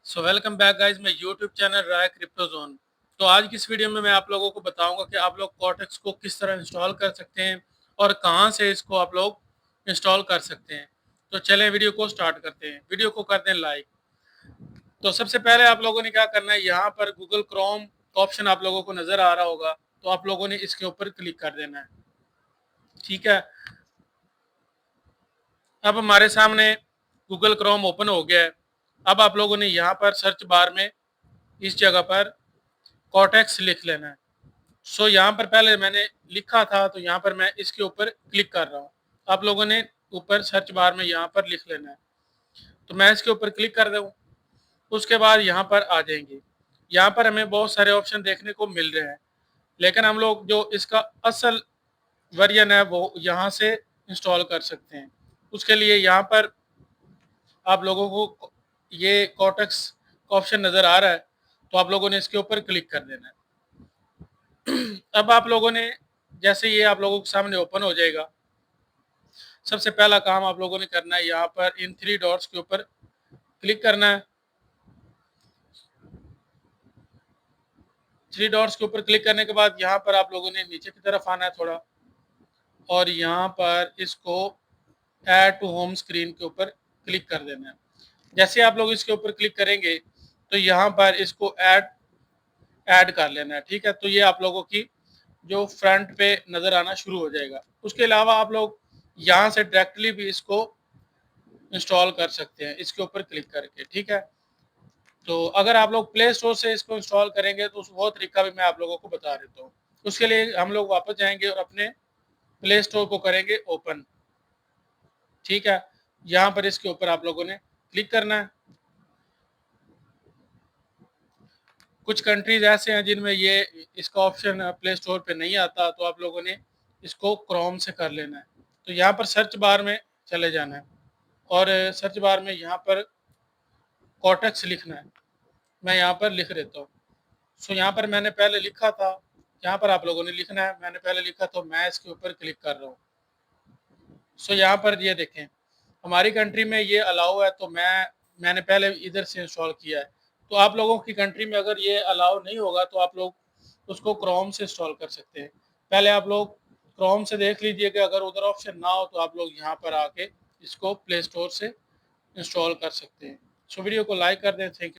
So welcome back guys, मैं YouTube channel राय crypto zone. तो आज की इस वीडियो में मैं आप लोगों को बताऊंगा कि आप लोग कॉर्टेक्स को किस तरह इंस्टॉल कर सकते हैं और कहां से इसको आप लोग इंस्टॉल कर सकते हैं। तो चलें वीडियो को स्टार्ट करते हैं। वीडियो को कर दें लाइक। तो सबसे पहले आप लोगों ने क्या करना है, यहाँ पर गूगल क्रोम का ऑप्शन आप लोगों को नजर आ रहा होगा, तो आप लोगों ने इसके ऊपर क्लिक कर देना है। ठीक है, अब हमारे सामने गूगल क्रोम ओपन हो गया है। अब आप लोगों ने यहाँ पर सर्च बार में इस जगह पर कॉर्टेक्स लिख लेना है। सो यहाँ पर पहले मैंने लिखा था, तो यहाँ पर मैं इसके ऊपर क्लिक कर रहा हूँ। आप लोगों ने ऊपर सर्च बार में यहाँ पर लिख लेना है। तो मैं इसके ऊपर क्लिक कर दूँ, उसके बाद यहाँ पर आ जाएंगे। यहाँ पर हमें बहुत सारे ऑप्शन देखने को मिल रहे हैं, लेकिन हम लोग जो इसका असल वर्जन है वो यहाँ से इंस्टॉल कर सकते हैं। उसके लिए यहाँ पर आप लोगों को ये कॉर्टेक्स का ऑप्शन नज़र आ रहा है, तो आप लोगों ने इसके ऊपर क्लिक कर देना है। अब आप लोगों ने जैसे ये आप लोगों के सामने ओपन हो जाएगा, सबसे पहला काम आप लोगों ने करना है, यहाँ पर इन थ्री डॉट्स के ऊपर क्लिक करना है। थ्री डॉट्स के ऊपर क्लिक करने के बाद यहाँ पर आप लोगों ने नीचे की तरफ आना है थोड़ा, और यहाँ पर इसको ऐड टू होम स्क्रीन के ऊपर क्लिक कर देना है। जैसे आप लोग इसके ऊपर क्लिक करेंगे तो यहाँ पर इसको ऐड कर लेना है। ठीक है, तो ये आप लोगों की जो फ्रंट पे नज़र आना शुरू हो जाएगा। उसके अलावा आप लोग यहाँ से डायरेक्टली भी इसको इंस्टॉल कर सकते हैं इसके ऊपर क्लिक करके। ठीक है, तो अगर आप लोग प्ले स्टोर से इसको इंस्टॉल करेंगे तो वो तरीका भी मैं आप लोगों को बता देता हूँ। उसके लिए हम लोग वापस जाएंगे और अपने प्ले स्टोर को करेंगे ओपन। ठीक है, यहाँ पर इसके ऊपर आप लोगों ने क्लिक करना है। कुछ कंट्रीज ऐसे हैं जिनमें ये इसका ऑप्शन प्ले स्टोर पे नहीं आता, तो आप लोगों ने इसको क्रोम से कर लेना है। तो यहाँ पर सर्च बार में चले जाना है और सर्च बार में यहाँ पर कॉर्टेक्स लिखना है। मैं यहाँ पर लिख देता हूँ। सो यहाँ पर मैंने पहले लिखा था, यहाँ पर आप लोगों ने लिखना है। मैंने पहले लिखा, तो मैं इसके ऊपर क्लिक कर रहा हूँ। सो यहाँ पर ये देखें, हमारी कंट्री में ये अलाउ है, तो मैंने पहले इधर से इंस्टॉल किया है। तो आप लोगों की कंट्री में अगर ये अलाउ नहीं होगा तो आप लोग उसको क्रोम से इंस्टॉल कर सकते हैं। पहले आप लोग क्रोम से देख लीजिए कि अगर उधर ऑप्शन ना हो तो आप लोग यहाँ पर आके इसको प्ले स्टोर से इंस्टॉल कर सकते हैं। सो वीडियो को लाइक कर दें। Thank you.